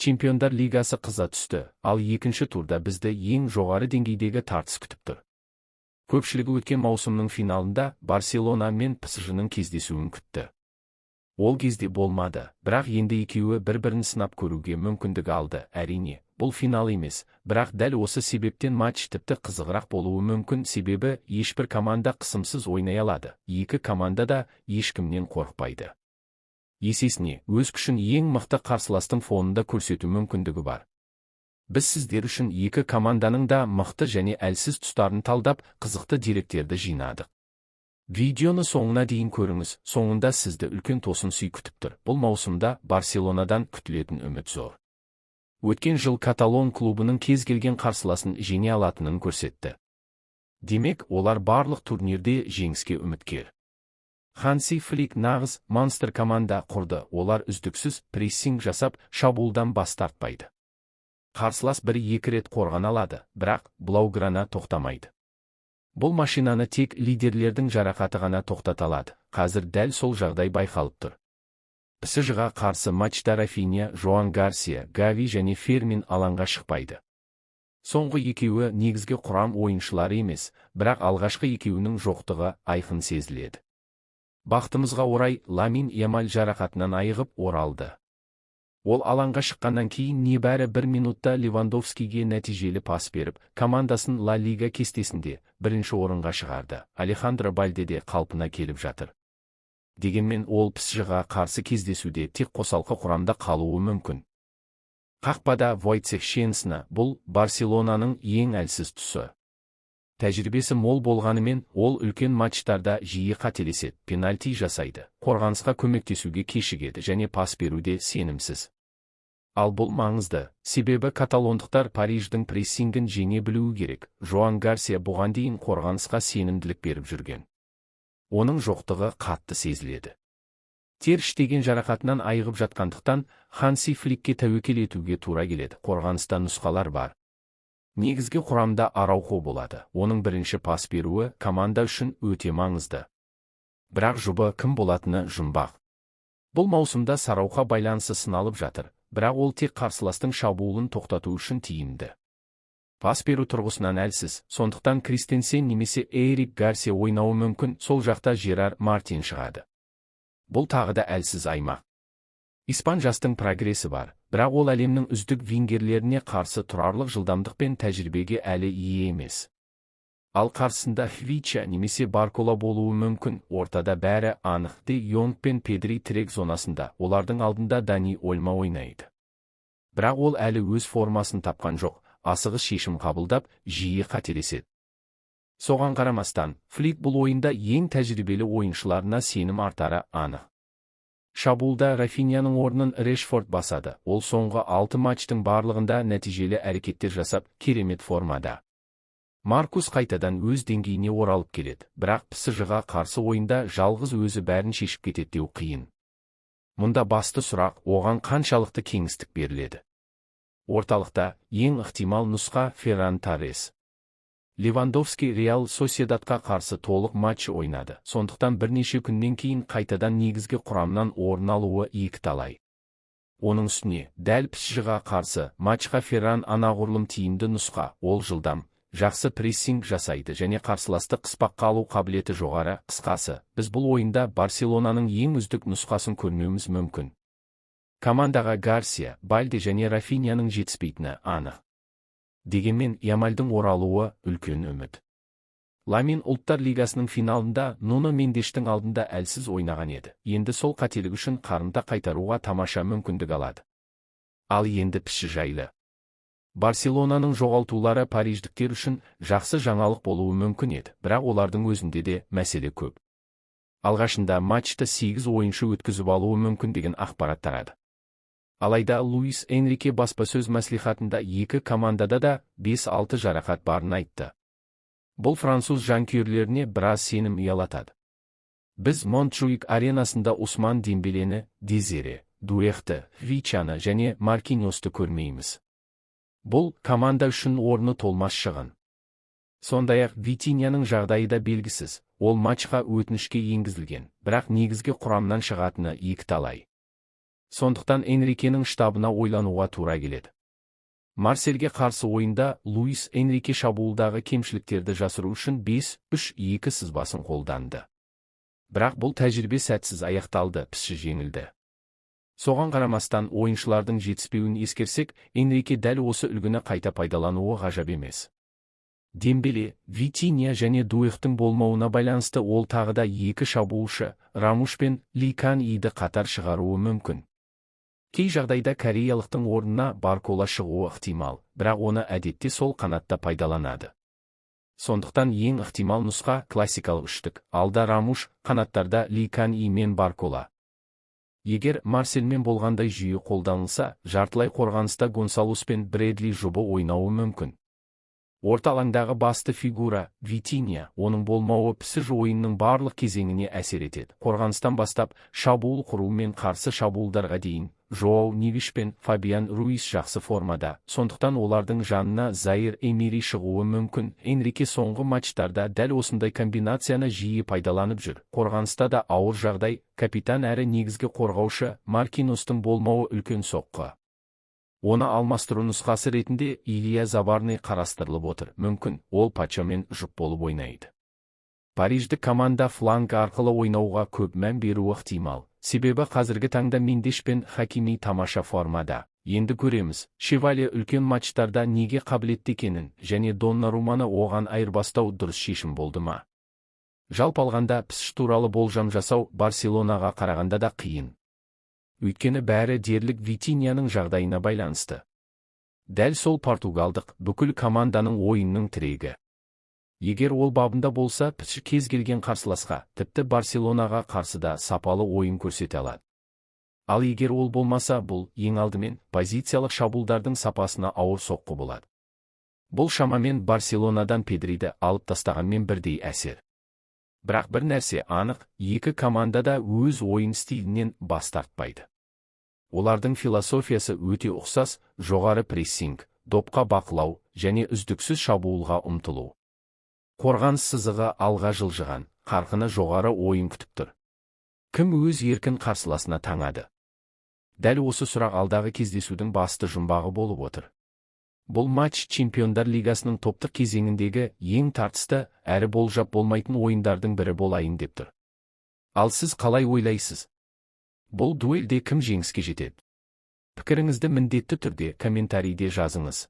Чемпиондар лигасы қыза түсті, ал екінші турда бізді ең жоғары деңгейдегі тартыс күтіп тұр. Көпшілігі өткен маусымның финалында Барселона мен ПСЖ-ның кездесуін күтті. Ол кезде болмады, бірақ енді екеуі бір-бірін сынап көруге мүмкіндік алды. Әрине, бұл финал емес, бірақ дәл осы себептен матч тіпті қызығырақ болуы мүмкін, себебі ешбір команда қысымсыз ойнай алады. Екі команда да ешкімнен қорықпайды. Есесіне, өз күшін ең мықты қарсыластың фонында көрсету мүмкіндігі бар. Біз сіздер үшін екі команданың да мықты және әлсіз тұстарын талдап, қызықты деректерді жинадық. Видеоны соңына дейін көріңіз, соңында сізді үлкен тосын сый күтіп тұр. Бұл маусымда Барселонадан күтілетін үміт зор. Өткен жыл Каталон клубының кез келген қарсыласын жеңе алатынын көрсетті. Демек, олар барлық турнирде жеңіске үміткер. Ханси Флик нағыз монстр команда құрды. Олар үздіксіз прессинг жасап, шабуылдан бас тартпайды. Қарсылас 1-2 рет қорғана алады, бірақ Блауграна тоқтамайды. Бұл машинаны тек лидерлердің жарақаты ғана тоқтата алады. Қазір дәл сол жағдай байқалып тұр. ПСЖ-ға қарсы матчта Рафиня, Жоан Гарсия, Гави және Фермин алаңға шықпайды. Соңғы екеуі негізгі құрам ойыншылары емес, бірақ алғашқы екеуінің жоқтығы айқын сезіледі. Бақтымызға орай, Ламин Ямаль жарақатынан айығып оралды. Ол алаңға шыққаннан кейін небәрі 1 минутта Левандовскийге нәтижелі пас беріп, командасын Ла Лига кестесінде бірінші орынға шығарды. Алехандро Бальде қалпына келіп жатыр. Дегенмен ол ПСЖ-ға қарсы кездесуде тек қосалқы құрамда қалуы мүмкін. Қақпада Войцех Щенсна, бұл Барселонаның ең әлсіз тұсы. Тәжірибесі мол болғанымен, ол үлкен матчтарда жиі қателеседі, пенальти жасайды, қорғанысқа көмектесуге кешігеді және пас беруде сенімсіз. Ал бұл маңызды, себебі каталондықтар Париждің прессингін жеңе білуі керек. Жоан Гарсия бұған дейін қорғанысқа сенімділік беріп жүрген. Оның жоқтығы қатты сезіледі. Тер іштеген жарақатынан айығып жатқандықтан, Ханси Фликке тәуекел етуге тура келеді. Қорғаныста нұсқалар бар. Негізгі құрамда Араухо болады. Оның бірінші пас беруі команда үшін өте маңызды. Бірақ жұбы кім болатыны жұмбақ. Бұл маусымда Сарауха байланысы сыналып жатыр, бірақ ол тек қарсыластың шабуылын тоқтату үшін тиімді. Пас беру тұрғысынан әлсіз, сондықтан Кристенсен немесе Эрик Гарсия ойнауы мүмкін, сол жақта Жерар Мартин шығады. Бұл тағы да әлсіз аймақ. Испан жастың прогресі бар, бірақ ол әлемнің үздік вингерлеріне қарсы тұрарлық жылдамдық пен тәжірибеге әлі ие емес. Ал қарсында Хвича немесе Баркола болуы мүмкін, ортада бәрі анық. Де Йонг пен Педри тірек зонасында, олардың алдында Дани Ольма ойнайды. Бірақ ол әлі өз формасын тапқан жоқ, асығыс шешім қабылдап, жиі қателеседі. Соған қарамастан, Флик бұл ойында ең тәжірибелі ойыншыларына сенім артары анық. Шабуылда Рафинияның орнын Решфорд басады. Ол соңғы 6 матчтың барлығында нәтижелі әрекеттер жасап, керемет формада. Маркус қайтадан өз деңгейіне оралып келеді, бірақ ПСЖ-ға қарсы ойында жалғыз өзі бәрін шешіп кетеді деу қиын. Мұнда басты сұрақ, оған қаншалықты кеңістік беріледі. Орталықта ең ықтимал нұсқа Ферран Торрес. Левандовский Реал Соседатқа қарсы толық матч ойнады, сондықтан бірнеше күннен кейін қайтадан негізгі құрамнан орын алуы екіталай. Оның үстіне, дәл ПСЖ-ға қарсы матчқа Ферран анағұрлым тиімді нұсқа, ол жылдам, жақсы прессинг жасайды және қарсыласты қыспаққа алу қабілеті жоғары. Қысқасы, біз бұл ойында Барселонаның ең үздік нұсқасын көрмеуіміз мүмкін. Командаға Гарсия, Бальде және Рафинияның жетіспейтіні анық. Дегенмен, Ямальдың оралуы үлкен үміт. Ламин ұлттар лигасының финалында Нуно Мендештің алдында әлсіз ойнаған еді. Енді сол қателік үшін қарымта қайтаруға тамаша мүмкіндік алады. Ал енді ПСЖ жайлы. Барселонаның жоғалтулары париждіктер үшін жақсы жаңалық болуы мүмкін еді, бірақ олардың өзінде де мәселе көп. Алғашында матчта 8 ойыншы өткізіп алуы мүмкін деген ақпарат тарады. Алайда Луис Энрике баспасөз мәслихатында екі командада да 5-6 жарақат барын айтты. Бұл француз жанкүйерлеріне біраз сенім ұялатады. Біз Монтжуик аренасында Усман Дембелені, Дезире, Дуэхті, Вичаны және Маркиньосты көрмейміз. Бұл команда үшін орны толмас шығын. Сондай-ақ Витиньяның жағдайы да белгісіз, ол матчқа өтінішке енгізілген, бірақ негізгі құрамнан шығатыны екіталай. Сондықтан Энрикенің штабына ойлануға тура келеді. Марсельге қарсы ойында Луис Энрике шабуылдағы кемшіліктерді жасыру үшін 5-3-2 сызбасын қолданды. Бірақ бұл тәжірибе сәтсіз аяқталды, пісші жеңілді. Соған қарамастан ойыншылардың жетіспеуін ескерсек, Энрике дәл осы үлгіні қайта пайдалануы ғажап емес. Дембеле, Витинья және Дуэхтің болмауына байланысты ол тағы да екі шабуылшы, Рамуш пен Ли Кан Иді қатар шығаруы мүмкін. Кей жағдайда кореялықтың орнына Баркола шығуы ықтимал, бірақ оны әдетте сол қанатта пайдаланады. Сондықтан ең ықтимал нұсқа классикалық үштік, алда Рамуш, қанаттарда Ли Кан И мен Баркола. Егер Марсельмен болғандай жүйе қолданылса, жартылай қорғаныста Гонсалус пен Брэдли жұбы ойнауы мүмкін. Орта алаңдағы басты фигура Витинья, оның болмауы пісіж ойынның барлық кезеңіне әсер етеді. Қорғаныстан бастап шабуыл құру мен қарсы шабуылдарға дейін Жоау Невиш пен Фабиан Руис жақсы формада, сондықтан олардың жанына Заир Эмири шығуы мүмкін. Энрике соңғы матчтарда дәл осындай комбинацияны жиі пайдаланып жүр. Қорғаныста да ауыр жағдай, капитан әрі негізгі қорғаушы Маркиностың болмауы үлкен соққы. Оны алмастыру нұсқасы ретінде Илья Забарный қарастырылып отыр. Мүмкін, ол патшамен жұп болып ойнайды. Париждік команда фланг арқылы ойнауға көп мән беруі ықтимал. Себебі қазіргі таңда Мендеш пен Хакими тамаша формада. Енді көреміз, Шевале үлкен матчтарда неге қабілетті екенін, және Доннаруманы оған айырбастау дұрыс шешім болды ма? Жалпы алғанда пісш туралы болжам жасау Барселонаға қарағанда да қиын. Өйткені бәрі дерлік Витиньяның жағдайына байланысты. Дәл сол португалдық бүкіл команданың ойынның тірегі. Егер ол бабында болса, пісш кез келген қарсыласқа, тіпті Барселонаға қарсы да сапалы ойын көрсете алады. Ал егер ол болмаса, бұл ең алдымен позициялық шабуылдардың сапасына ауыр соққы болады. Бұл шамамен Барселонадан Педриді алып тастағанмен бірдей әсер. Бірақ бір нәрсе анық, екі команда да өз ойын стилінен бас тартпайды. Олардың философиясы өте ұқсас, жоғары прессинг, допқа бақылау және үздіксіз шабуылға ұмтылу. Қорғаныс сызығы алға жылжыған, қарқыны жоғары ойын күтіп тұр. Кім өз еркін қарсыласына таңады? Дәл осы сұрақ алдағы кездесудің басты жұмбағы болып отыр. Бұл матч Чемпиондар Лигасының топтық кезеңіндегі ең тартысты әрі болжап болмайтын ойындардың бірі болайын деп тұр. Ал сіз қалай ойлайсыз? Бұл дуэльде кім жеңіске жетеді? Пікіріңізді міндетті түрде комментарийде жазыңыз.